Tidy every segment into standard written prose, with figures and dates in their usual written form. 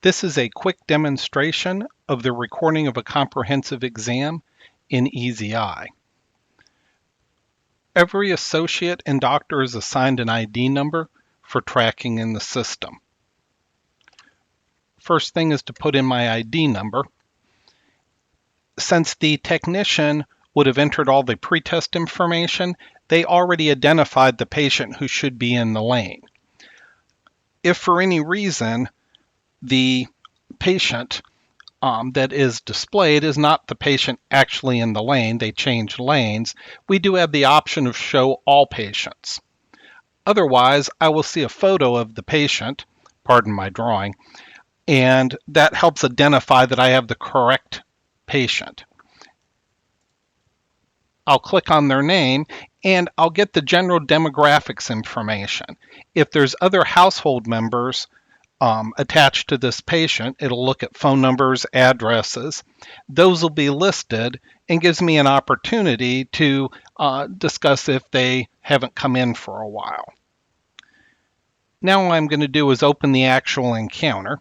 This is a quick demonstration of the recording of a comprehensive exam in EasyEye. Every associate and doctor is assigned an ID number for tracking in the system. First thing is to put in my ID number. Since the technician would have entered all the pretest information, they already identified the patient who should be in the lane. If for any reason the patient that is displayed is not the patient actually in the lane, they change lanes, we do have the option of show all patients. Otherwise, I will see a photo of the patient, pardon my drawing, and that helps identify that I have the correct patient. I'll click on their name and I'll get the general demographics information. If there's other household members attached to this patient, it'll look at phone numbers, addresses. Those will be listed and gives me an opportunity to discuss if they haven't come in for a while. Now what I'm going to do is open the actual encounter.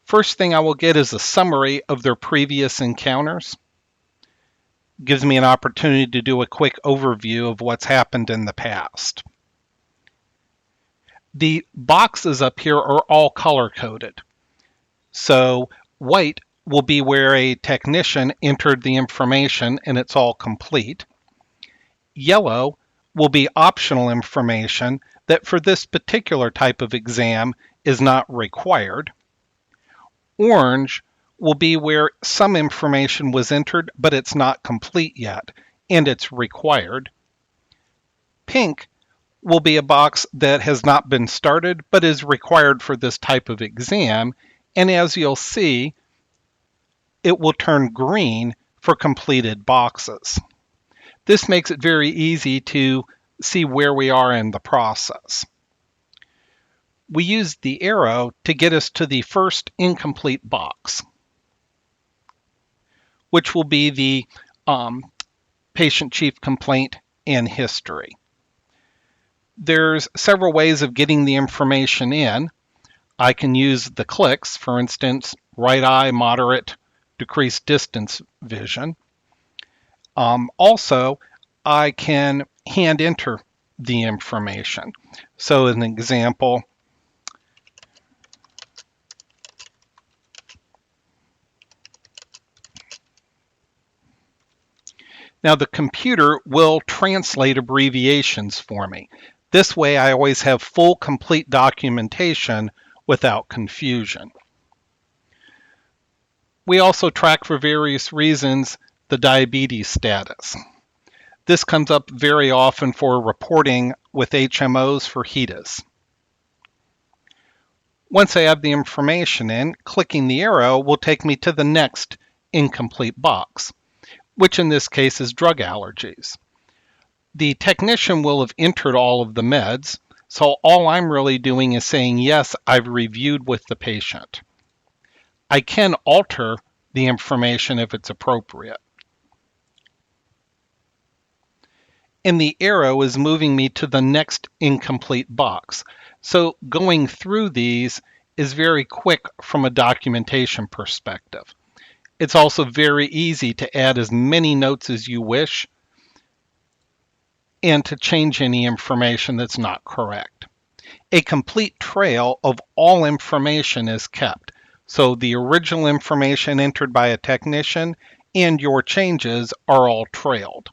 First thing I will get is a summary of their previous encounters. Gives me an opportunity to do a quick overview of what's happened in the past. The boxes up here are all color-coded. So white will be where a technician entered the information and it's all complete. Yellow will be optional information that for this particular type of exam is not required. Orange will be where some information was entered, but it's not complete yet, and it's required. Pink will be a box that has not been started, but is required for this type of exam, and as you'll see, it will turn green for completed boxes. This makes it very easy to see where we are in the process. We use the arrow to get us to the first incomplete box, which will be the patient chief complaint and history. There's several ways of getting the information in. I can use the clicks, for instance, right eye, moderate, decreased distance vision. Also, I can hand enter the information. So as an example, now the computer will translate abbreviations for me. This way I always have full, complete documentation without confusion. We also track for various reasons the diabetes status. This comes up very often for reporting with HMOs for HEDIS. Once I have the information in, clicking the arrow will take me to the next incomplete box, which in this case is drug allergies. The technician will have entered all of the meds, so all I'm really doing is saying, yes, I've reviewed with the patient. I can alter the information if it's appropriate. And the arrow is moving me to the next incomplete box. So going through these is very quick from a documentation perspective. It's also very easy to add as many notes as you wish and to change any information that's not correct. A complete trail of all information is kept. So the original information entered by a technician and your changes are all trailed.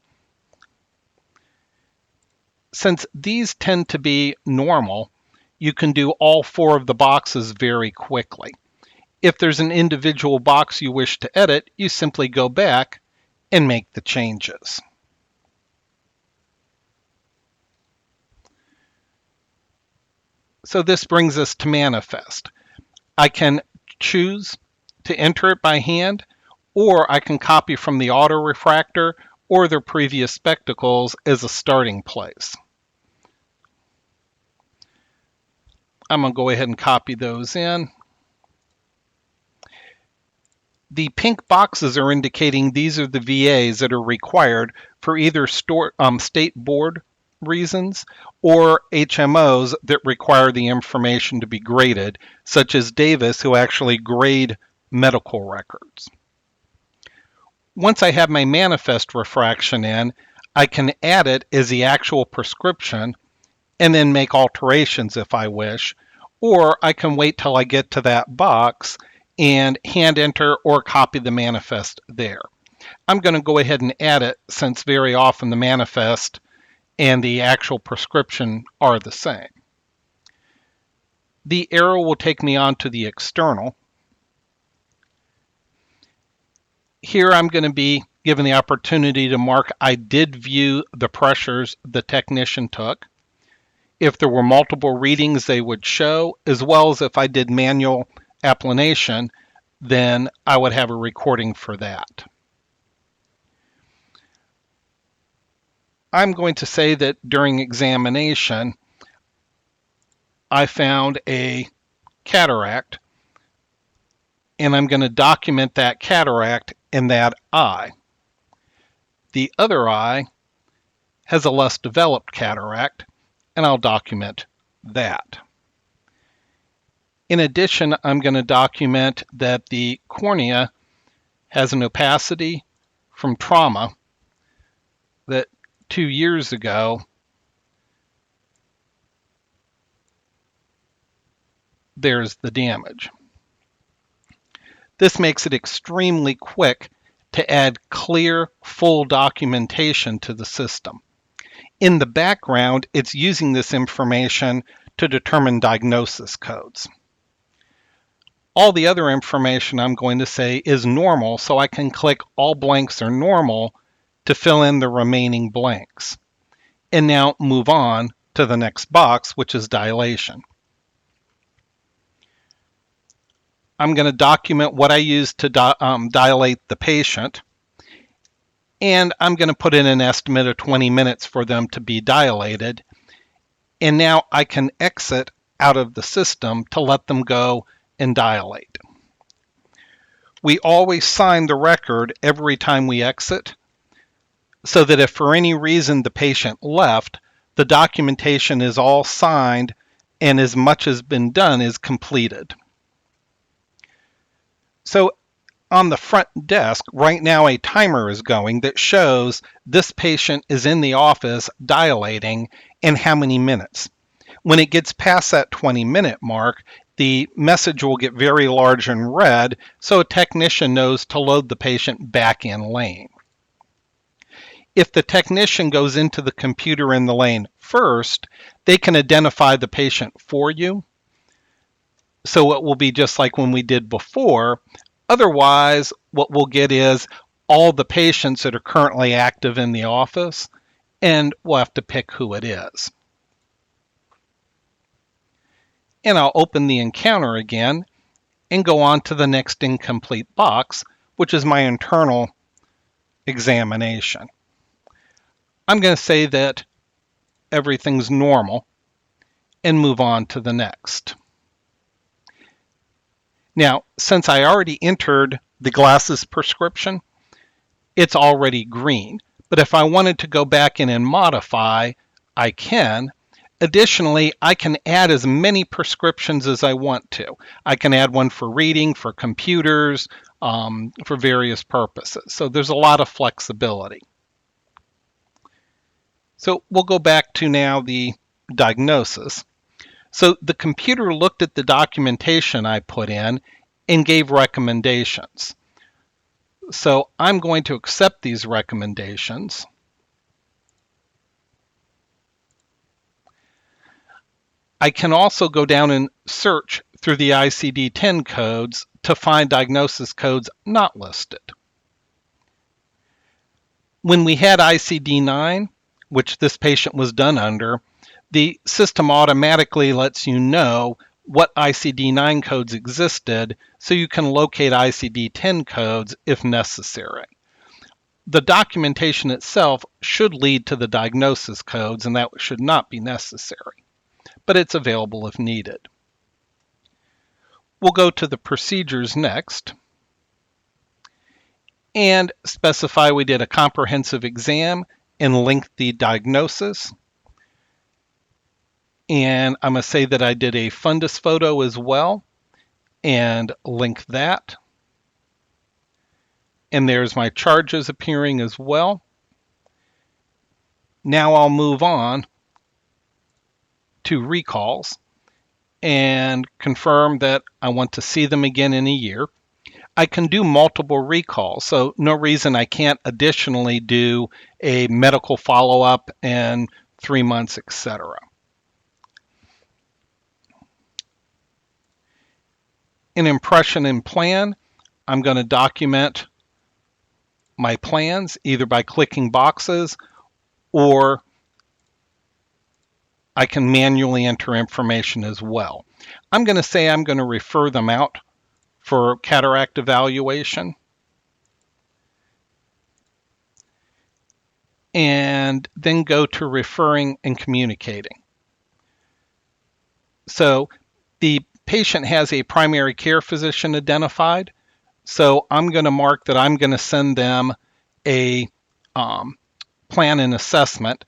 Since these tend to be normal, you can do all four of the boxes very quickly. If there's an individual box you wish to edit, you simply go back and make the changes. So this brings us to manifest. I can choose to enter it by hand, or I can copy from the auto refractor or their previous spectacles as a starting place. I'm going to go ahead and copy those in. The pink boxes are indicating these are the VAs that are required for either state board reasons or HMOs that require the information to be graded, such as Davis, who actually grade medical records. Once I have my manifest refraction in, I can add it as the actual prescription and then make alterations if I wish, or I can wait till I get to that box and hand enter or copy the manifest there. I'm going to go ahead and add it since very often the manifest and the actual prescription are the same. The arrow will take me on to the external. Here I'm going to be given the opportunity to mark I did view the pressures the technician took. If there were multiple readings, they would show, as well as if I did manual applanation, then I would have a recording for that. I'm going to say that during examination, I found a cataract, and I'm going to document that cataract in that eye. The other eye has a less developed cataract, and I'll document that. In addition, I'm going to document that the cornea has an opacity from trauma that 2 years ago there's the damage. This makes it extremely quick to add clear, full documentation to the system. In the background, it's using this information to determine diagnosis codes. All the other information I'm going to say is normal, so I can click all blanks are normal to fill in the remaining blanks. And now move on to the next box, which is dilation. I'm going to document what I used to dilate the patient, and I'm going to put in an estimate of 20 minutes for them to be dilated. And now I can exit out of the system to let them go and dilate. We always sign the record every time we exit, so that if for any reason the patient left, the documentation is all signed and as much has been done is completed. So on the front desk, right now a timer is going that shows this patient is in the office dilating and how many minutes. When it gets past that 20-minute mark, the message will get very large in red, so a technician knows to load the patient back in lane. If the technician goes into the computer in the lane first, they can identify the patient for you. So it will be just like when we did before. Otherwise, what we'll get is all the patients that are currently active in the office, and we'll have to pick who it is. And I'll open the encounter again and go on to the next incomplete box, which is my internal examination. I'm going to say that everything's normal and move on to the next. Now, since I already entered the glasses prescription, it's already green. But if I wanted to go back in and modify, I can. Additionally, I can add as many prescriptions as I want to. I can add one for reading, for computers, for various purposes. So there's a lot of flexibility. So we'll go back to now the diagnosis. So the computer looked at the documentation I put in and gave recommendations. So I'm going to accept these recommendations. I can also go down and search through the ICD-10 codes to find diagnosis codes not listed. When we had ICD-9, which this patient was done under, the system automatically lets you know what ICD-9 codes existed, so you can locate ICD-10 codes if necessary. The documentation itself should lead to the diagnosis codes, and that should not be necessary, but it's available if needed. We'll go to the procedures next and specify we did a comprehensive exam and link the diagnosis. And I'm going to say that I did a fundus photo as well and link that. And there's my charges appearing as well. Now I'll move on to recalls and confirm that I want to see them again in a year. I can do multiple recalls, so no reason I can't additionally do a medical follow-up and 3 months, etc. In impression and plan, I'm going to document my plans either by clicking boxes, or I can manually enter information as well. I'm going to say I'm going to refer them out for cataract evaluation. And then go to referring and communicating. So the patient has a primary care physician identified. So I'm going to mark that I'm going to send them a plan and assessment.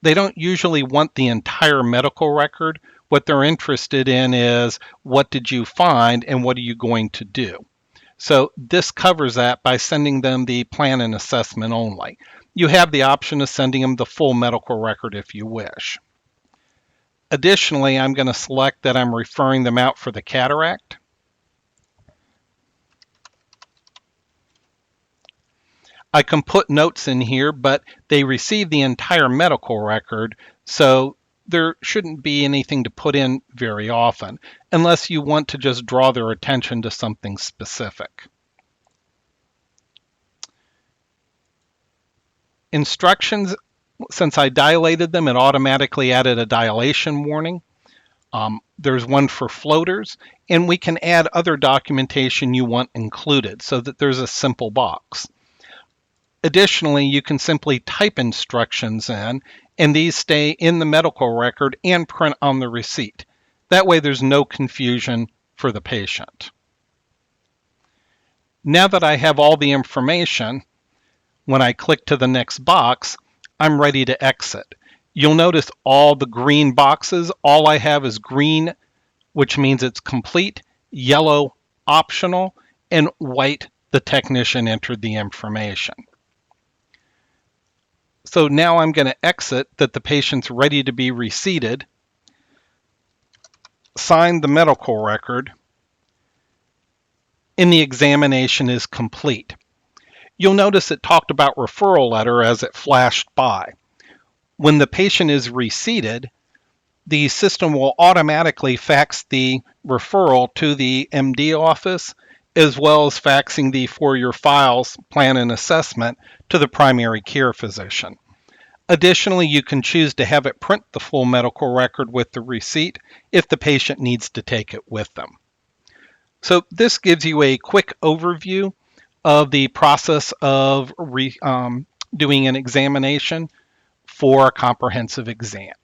They don't usually want the entire medical record. What they're interested in is, what did you find and what are you going to do? So this covers that by sending them the plan and assessment only. You have the option of sending them the full medical record if you wish. Additionally, I'm going to select that I'm referring them out for the cataract. I can put notes in here, but they receive the entire medical record, so there shouldn't be anything to put in very often, unless you want to just draw their attention to something specific. Instructions, since I dilated them, it automatically added a dilation warning. There's one for floaters, and we can add other documentation you want included so that there's a simple box. Additionally, you can simply type instructions in, and these stay in the medical record and print on the receipt. That way there's no confusion for the patient. Now that I have all the information, when I click to the next box, I'm ready to exit. You'll notice all the green boxes, all I have is green, which means it's complete, yellow, optional, and white, the technician entered the information. So now I'm going to exit that the patient's ready to be reseated, sign the medical record, and the examination is complete. You'll notice it talked about referral letter as it flashed by. When the patient is reseated, the system will automatically fax the referral to the MD office, as well as faxing the For Your Files plan and assessment to the primary care physician. Additionally, you can choose to have it print the full medical record with the receipt if the patient needs to take it with them. So this gives you a quick overview of the process of doing an examination for a comprehensive exam.